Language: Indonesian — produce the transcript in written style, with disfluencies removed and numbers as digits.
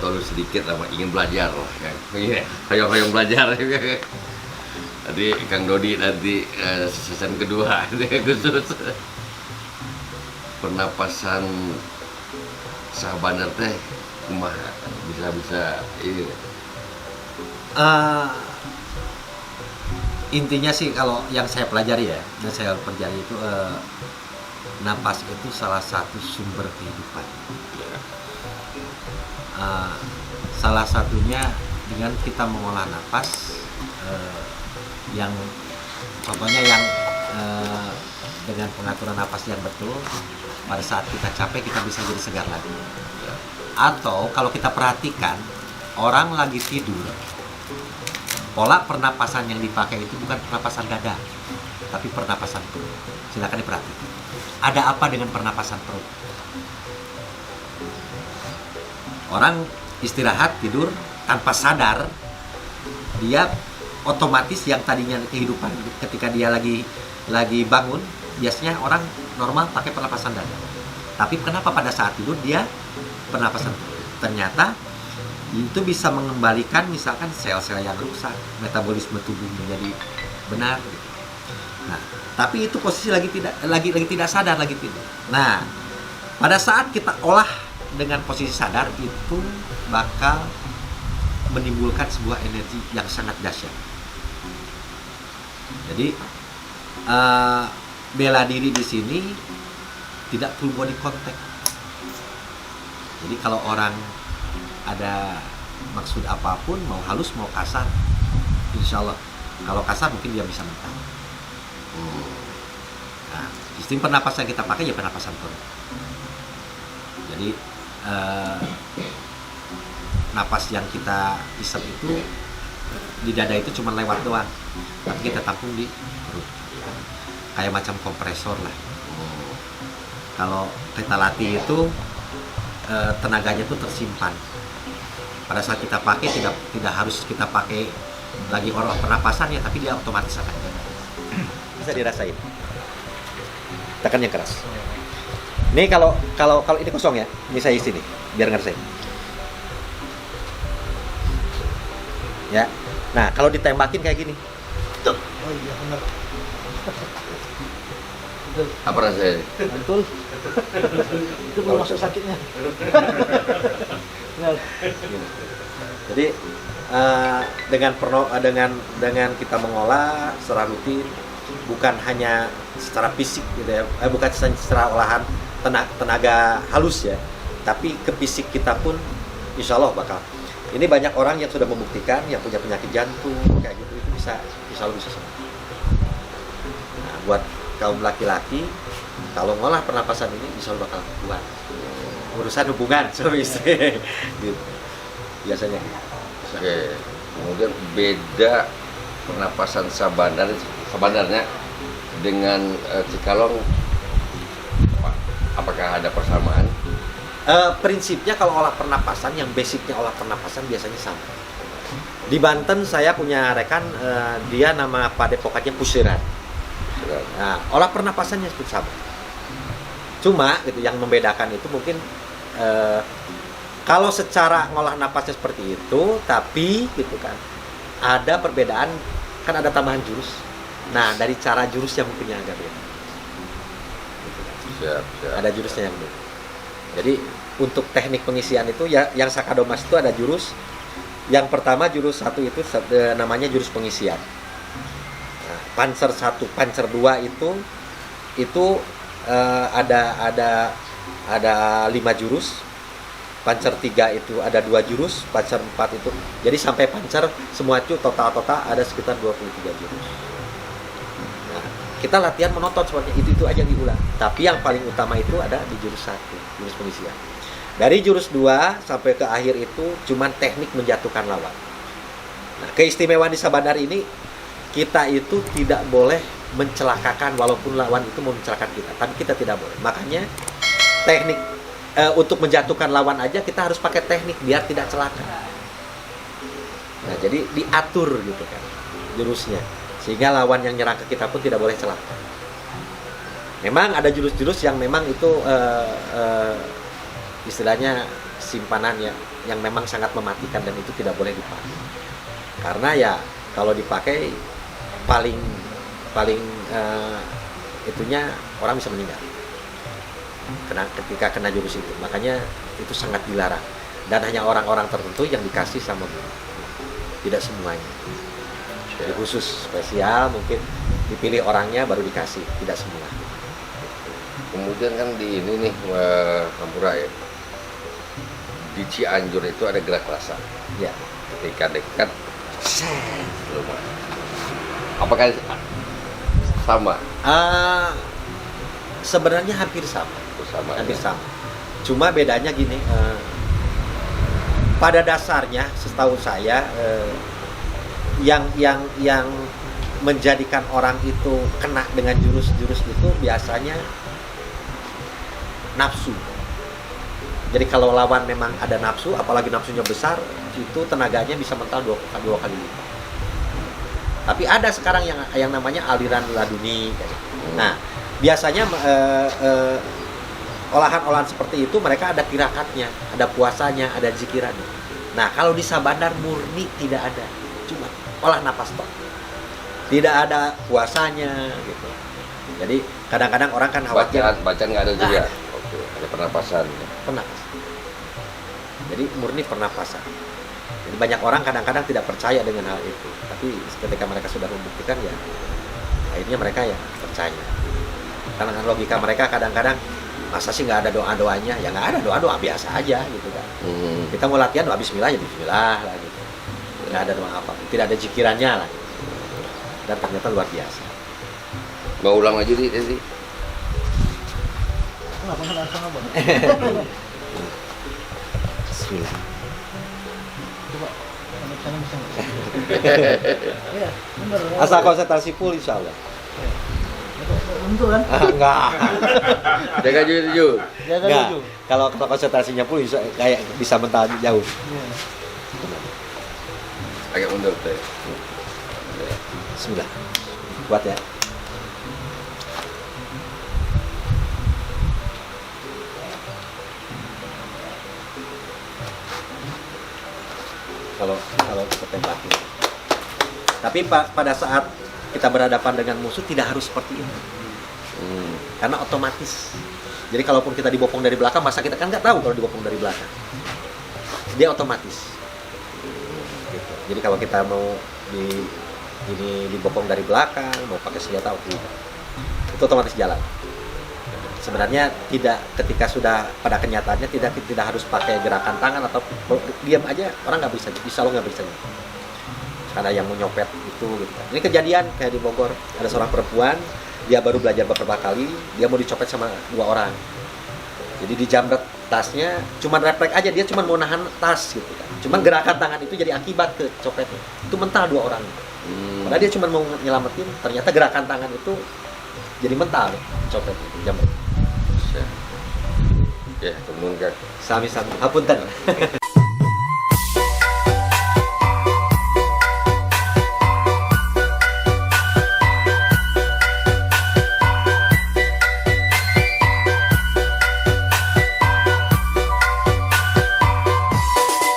tahu sedikit sama ingin belajar lah kan. Iya, hayang-hayang belajar. Tadi Kang Dodi nanti season kedua khusus pernapasan sahabat teh kumaha bisa ini. Intinya sih kalau yang saya pelajari ya, yang saya pelajari itu napas itu salah satu sumber kehidupan. Salah satunya dengan kita mengolah napas yang pokoknya yang dengan pengaturan napas yang betul, pada saat kita capek kita bisa jadi segar lagi. Atau kalau kita perhatikan orang lagi tidur, pola pernapasan yang dipakai itu bukan pernapasan dada, tapi pernapasan perut. Silakan diperhatikan. Ada apa dengan pernapasan perut? Orang istirahat, tidur, tanpa sadar, dia otomatis yang tadinya kehidupan ketika dia lagi bangun, biasanya orang normal pakai pernapasan dada. Tapi kenapa pada saat tidur dia pernapasan perut? Ternyata itu bisa mengembalikan misalkan sel-sel yang rusak, metabolisme tubuh menjadi benar. Nah, tapi itu posisi lagi tidak sadar, lagi tidur. Nah, pada saat kita olah dengan posisi sadar itu bakal menimbulkan sebuah energi yang sangat dahsyat. Jadi bela diri di sini tidak full body contact. Jadi kalau orang ada maksud apapun, mau halus mau kasar, insya Allah kalau kasar mungkin dia bisa mental. Nah, sistem pernapasan kita pakai ya pernapasan perut. Jadi napas yang kita isap itu di dada itu cuma lewat doang, tapi kita tampung di perut, kayak macam kompresor lah. Kalau kita latih itu tenaganya itu tersimpan. Pada saat kita pakai tidak harus kita pakai lagi olah pernapasannya, tapi dia otomatis akan jalan. Bisa dirasain. Tekan yang keras. Ini kalau ini kosong ya, ini saya isi nih, biar ngerasain. Ya. Nah, kalau ditembakin kayak gini. Tuh. Oh iya benar. Apa rasanya? Betul. Itu belum masuk sakitnya. Jadi dengan kita mengolah secara rutin, bukan hanya secara fisik gitu ya, bukan secara olahan tenaga halus ya, tapi ke fisik kita pun insya Allah bakal. Ini banyak orang yang sudah membuktikan, yang punya penyakit jantung kayak gitu, itu insya Allah bisa sembuh. Nah, buat kaum laki-laki, kalau ngolah pernapasan ini insya Allah bakal kuat. Urusan hubungan suami istri gitu. Biasanya. Oke. Kemudian beda pernapasan sabanarnya dengan Cikalong, apakah ada persamaan? Prinsipnya kalau olah pernapasan, yang basicnya olah pernapasan biasanya sama. Di Banten saya punya rekan, dia nama padepokannya Pusiran. Nah, olah pernapasannya itu sama. Cuma gitu yang membedakan itu mungkin kalau secara ngolah napasnya seperti itu, tapi gitu kan ada perbedaan, kan ada tambahan jurus. Nah, dari cara jurusnya mungkin yang agak beda. Siap. Ada jurusnya yang beda. Jadi untuk teknik pengisian itu ya, yang Sakadomas itu ada jurus. Yang pertama jurus 1 itu namanya jurus pengisian. Nah, Panzer 1, Panzer 2 itu ada 5 jurus. Panzer 3 itu ada 2 jurus, Panzer 4 itu. Jadi sampai Panzer semua itu total ada sekitar 23 jurus. Nah, kita latihan menonton seperti itu aja diulang. Tapi yang paling utama itu ada di jurus 1, jurus pengisian. Dari jurus 2 sampai ke akhir itu cuman teknik menjatuhkan lawan. Nah, keistimewaan di Sabandar ini, kita itu tidak boleh mencelakakan walaupun lawan itu mau mencelakakan kita, tapi kita tidak boleh. Makanya teknik untuk menjatuhkan lawan aja kita harus pakai teknik biar tidak celaka. Nah, jadi diatur gitu kan jurusnya, sehingga lawan yang nyerang ke kita pun tidak boleh celaka. Memang ada jurus-jurus yang memang itu istilahnya simpanan yang memang sangat mematikan dan itu tidak boleh dipakai. Karena ya kalau dipakai paling itunya orang bisa meninggal ketika kena jurus itu. Makanya itu sangat dilarang dan hanya orang-orang tertentu yang dikasih sama guru, tidak semuanya. Jadi khusus spesial mungkin dipilih orangnya baru dikasih, tidak semua. Kemudian kan di ini nih Hampura ya, di Cianjur itu ada gerak rasa. Ya. Ketika dekat, apakah sama? Sebenarnya hampir sama. Sama. Hampir sama. Cuma bedanya gini, pada dasarnya setahu saya yang menjadikan orang itu kena dengan jurus-jurus itu biasanya nafsu. Jadi kalau lawan memang ada nafsu, apalagi nafsunya besar, itu tenaganya bisa mental dua kali lipat. Tapi ada sekarang yang namanya aliran laduni. Nah, biasanya olahan-olahan seperti itu mereka ada tirakatnya, ada puasanya, ada zikirannya. Nah, kalau di Sabandar murni tidak ada, cuma olah napas tok. Tidak ada puasanya gitu. Jadi kadang-kadang orang kan khawatir bacaan nggak ada juga. Oke, ada pernapasan. Pernapasan. Jadi murni pernapasan. Jadi banyak orang kadang-kadang tidak percaya dengan hal itu, tapi ketika mereka sudah membuktikan ya akhirnya mereka ya percaya. Karena kan logika mereka kadang-kadang masa sih nggak ada doa-doanya? Ya nggak ada, doa-doa biasa aja gitu kan. Kita mau latihan doa bismillah ya bismillah lah gitu. Nggak ada doa apa, tidak ada zikirannya lah. Dan ternyata luar biasa. Mau ulang lagi di Desi? Bismillah. Asal konsentrasi full insya Allah. Tentu kan? Enggak. Jaga jujur. Enggak. Kalau konsentrasinya full kayak bisa mental jauh. Agak mundur tuh. Bismillah. Kuat ya. Kalau kita tembakin. Tapi pada saat kita berhadapan dengan musuh tidak harus seperti itu. Karena otomatis. Jadi kalaupun kita dibopong dari belakang, masa kita kan nggak tahu kalau dibopong dari belakang. Dia otomatis. Gitu. Jadi kalau kita mau dibopong dari belakang, mau pakai senjata itu otomatis jalan. Sebenarnya tidak, ketika sudah pada kenyataannya tidak harus pakai gerakan tangan atau diam aja orang nggak bisa lo nggak bisa. Karena yang mau nyopet itu gitu. Ini kejadian kayak di Bogor, ada seorang perempuan, dia baru belajar beberapa kali, dia mau dicopet sama 2 orang. Jadi dijamret tasnya, cuma refleks aja, dia cuma mau nahan tas gitu kan. Cuma gerakan tangan itu jadi akibat ke copetnya. Itu mental 2 orang. Padahal dia cuma mau nyelamatin, ternyata gerakan tangan itu jadi mental copetnya, jamret. Ya, temen kan. Sami-sami. Hapunten.